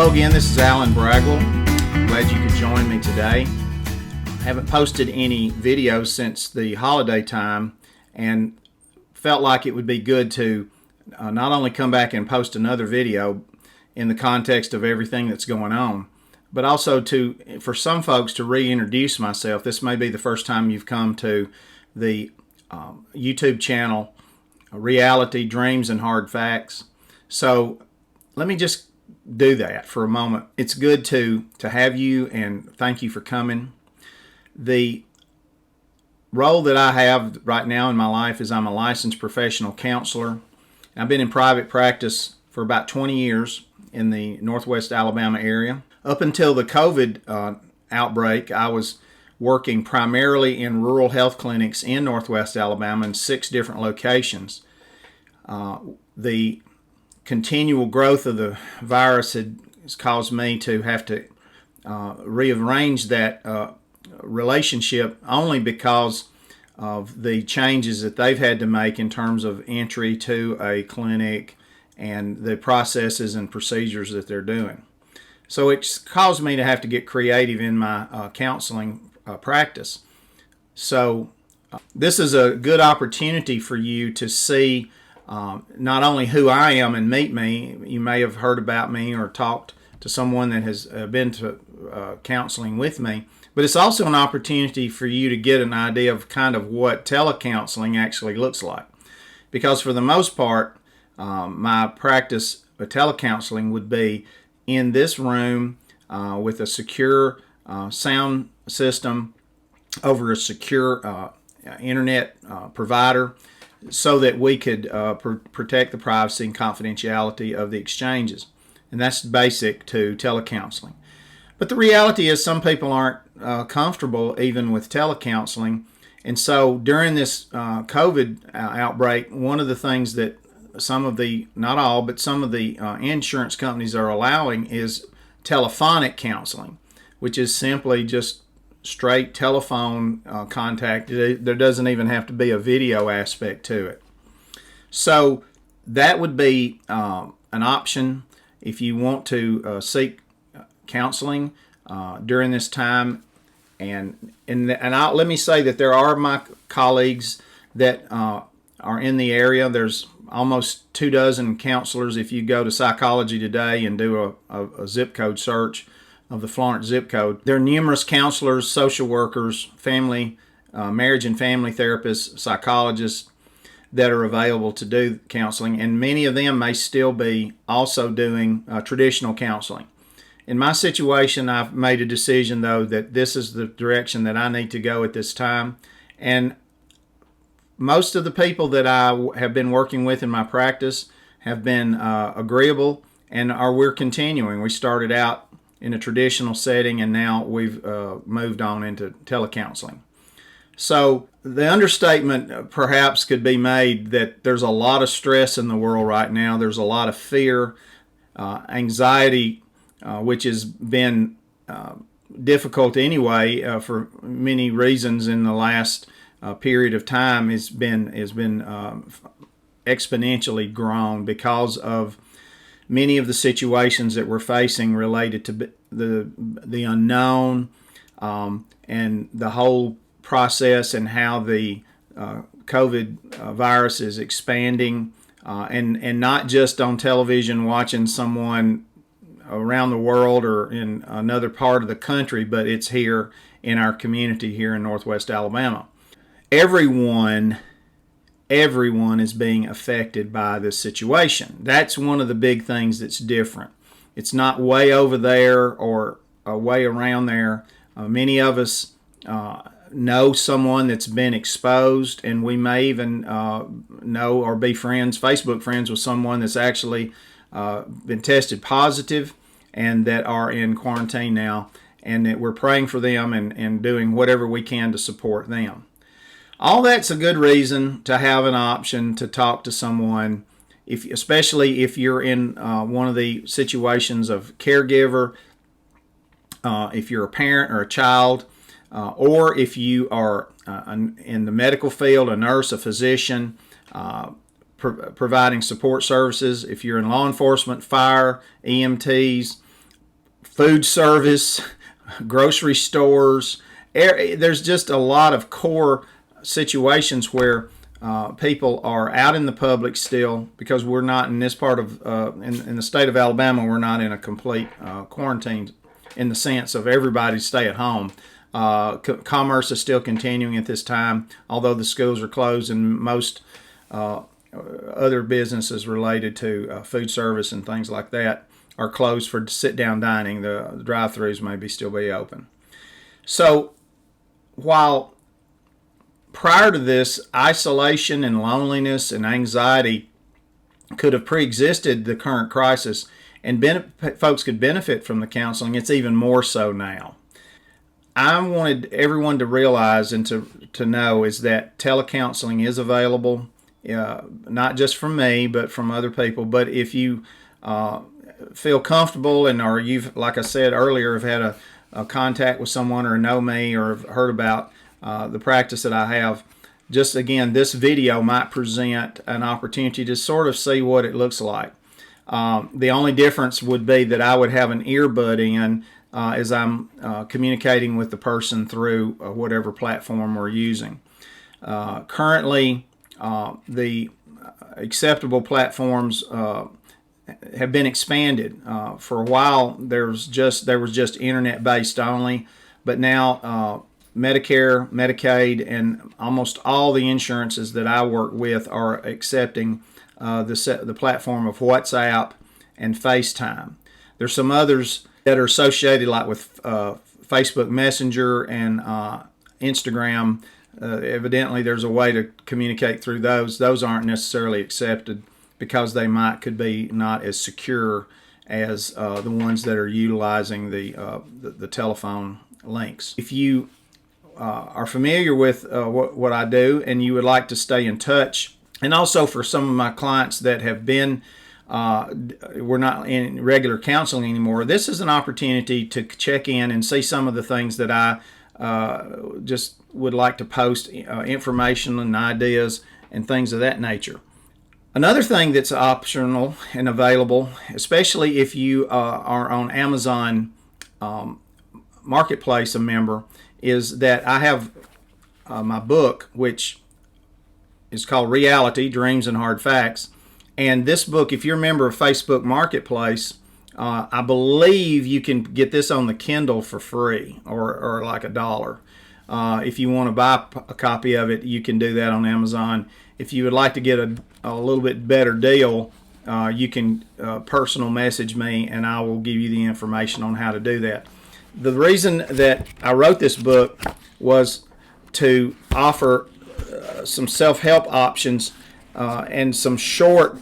Hello again, this is Alan Bragwell. Glad you could join me today. I haven't posted any videos since the holiday time and felt like it would be good to not only come back and post another video in the context of everything that's going on, but also for some folks to reintroduce myself. This may be the first time you've come to the YouTube channel, Reality, Dreams, and Hard Facts. So let me just do that for a moment. It's good to have you, and thank you for coming. The role that I have right now in my life is I'm a licensed professional counselor. I've been in private practice for about 20 years in the Northwest Alabama area. Up until the COVID outbreak, I was working primarily in rural health clinics in Northwest Alabama in 6 different locations. The continual growth of the virus has caused me to have to rearrange that relationship, only because of the changes that they've had to make in terms of entry to a clinic and the processes and procedures that they're doing. So it's caused me to have to get creative in my counseling practice. So this is a good opportunity for you to see not only who I am and meet me. You may have heard about me or talked to someone that has been to counseling with me, but it's also an opportunity for you to get an idea of kind of what telecounseling actually looks like. Because for the most part, my practice of telecounseling would be in this room with a secure sound system over a secure internet provider, so that we could protect the privacy and confidentiality of the exchanges. And that's basic to telecounseling. But the reality is some people aren't comfortable even with telecounseling. And so during this COVID outbreak, one of the things that some of the, not all, but some of the insurance companies are allowing is telephonic counseling, which is simply just straight telephone contact. There doesn't even have to be a video aspect to it. So that would be an option if you want to seek counseling during this time. And let me say that there are my colleagues that are in the area. There's almost 24 counselors. If you go to Psychology Today and do a zip code search of the Florence zip code, there are numerous counselors, social workers, marriage and family therapists, psychologists that are available to do counseling, and many of them may still be also doing traditional counseling. In my situation, I've made a decision, though, that this is the direction that I need to go at this time. And most of the people that I have been working with in my practice have been agreeable, and we're continuing. We started out in a traditional setting, and now we've moved on into telecounseling. So the understatement perhaps could be made that there's a lot of stress in the world right now. There's a lot of fear, anxiety, which has been difficult anyway for many reasons in the last period of time. Has been exponentially grown because of many of the situations that we're facing related to the unknown and the whole process, and how the COVID virus is expanding, and not just on television watching someone around the world or in another part of the country, but it's here in our community here in Northwest Alabama. Everyone is being affected by this situation. That's one of the big things that's different. It's not way over there or way around there. Many of us know someone that's been exposed, and we may even know or be friends, Facebook friends, with someone that's actually been tested positive and that are in quarantine now, and that we're praying for them and doing whatever we can to support them. All that's a good reason to have an option to talk to someone, especially if you're in one of the situations of caregiver, if you're a parent or a child, or if you are in the medical field, a nurse, a physician, providing support services. If you're in law enforcement, fire, EMTs, food service, grocery stores. There's just a lot of core situations where people are out in the public still, because we're not in this part of in the state of Alabama. We're not in a complete quarantine in the sense of everybody stay at home. Commerce is still continuing at this time, although the schools are closed and most other businesses related to food service and things like that are closed for sit-down dining. The drive-thrus may still be open. So while prior to this, isolation and loneliness and anxiety could have pre-existed the current crisis, and folks could benefit from the counseling, it's even more so now. I wanted everyone to realize and to know is that tele-counseling is available, not just from me, but from other people. But if you feel comfortable or you've, like I said earlier, have had a contact with someone or know me or have heard about the practice that I have, just again, this video might present an opportunity to sort of see what it looks like. The only difference would be that I would have an earbud in as I'm communicating with the person through whatever platform we're using. Currently, the acceptable platforms have been expanded. For a while, there was just internet-based only, but now Medicare, Medicaid, and almost all the insurances that I work with are accepting the platform of WhatsApp and FaceTime. There's some others that are associated, like with Facebook Messenger and Instagram. Evidently, there's a way to communicate through those. Those aren't necessarily accepted because they could be not as secure as the ones that are utilizing the telephone links. If you are familiar with what I do and you would like to stay in touch, and also for some of my clients that have been we're not in regular counseling anymore, this is an opportunity to check in and see some of the things that I just would like to post information and ideas and things of that nature. Another thing that's optional and available, especially if you are on Amazon Marketplace a member, is that I have my book, which is called Reality, Dreams and Hard Facts. And this book, if you're a member of Facebook Marketplace, I believe you can get this on the Kindle for free or like $1. If you want to buy a copy of it, you can do that on Amazon. If you would like to get a little bit better deal, you can personal message me and I will give you the information on how to do that. The reason that I wrote this book was to offer some self-help options and some short,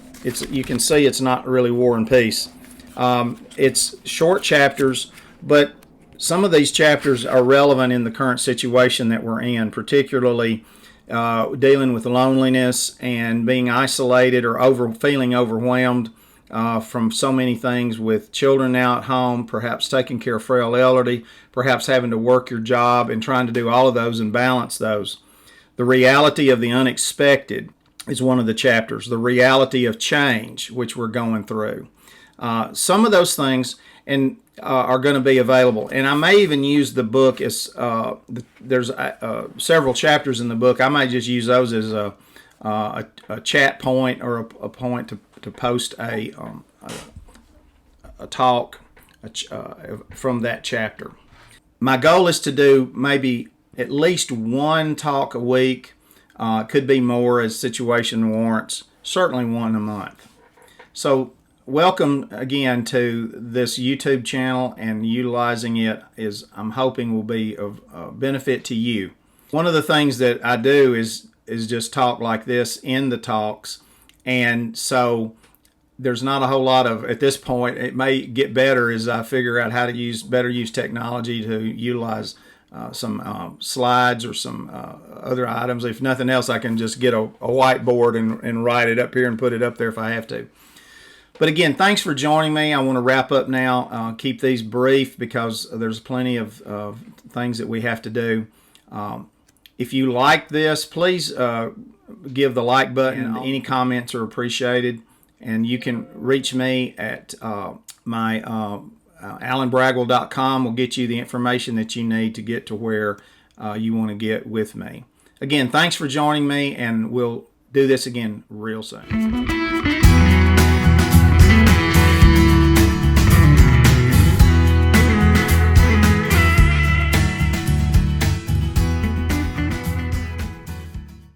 you can see it's not really War and Peace. It's short chapters, but some of these chapters are relevant in the current situation that we're in, particularly dealing with loneliness and being isolated or feeling overwhelmed from so many things, with children now at home, perhaps taking care of frail elderly, perhaps having to work your job and trying to do all of those and balance those. The reality of the unexpected is one of the chapters. The reality of change, which we're going through. Some of those things are going to be available, and I may even use the book as there's several chapters in the book. I might just use those as a chat point or a point to post a talk from that chapter. My goal is to do maybe at least one talk a week. Could be more as situation warrants. Certainly one a month. So welcome again to this YouTube channel, and utilizing it is, I'm hoping, will be of benefit to you. One of the things that I do is just talk like this in the talks, and so there's not a whole lot of, at this point, it may get better as I figure out how to better use technology to utilize some slides or some other items. If nothing else, I can just get a whiteboard and write it up here and put it up there if I have to. But again, thanks for joining me. I want to wrap up now. Keep these brief because there's plenty of things that we have to do. If you like this, please give the like button. Any comments are appreciated. And you can reach me at my AlanBragwell.com will get you the information that you need to get to where you want to get with me. Again, thanks for joining me, and we'll do this again real soon.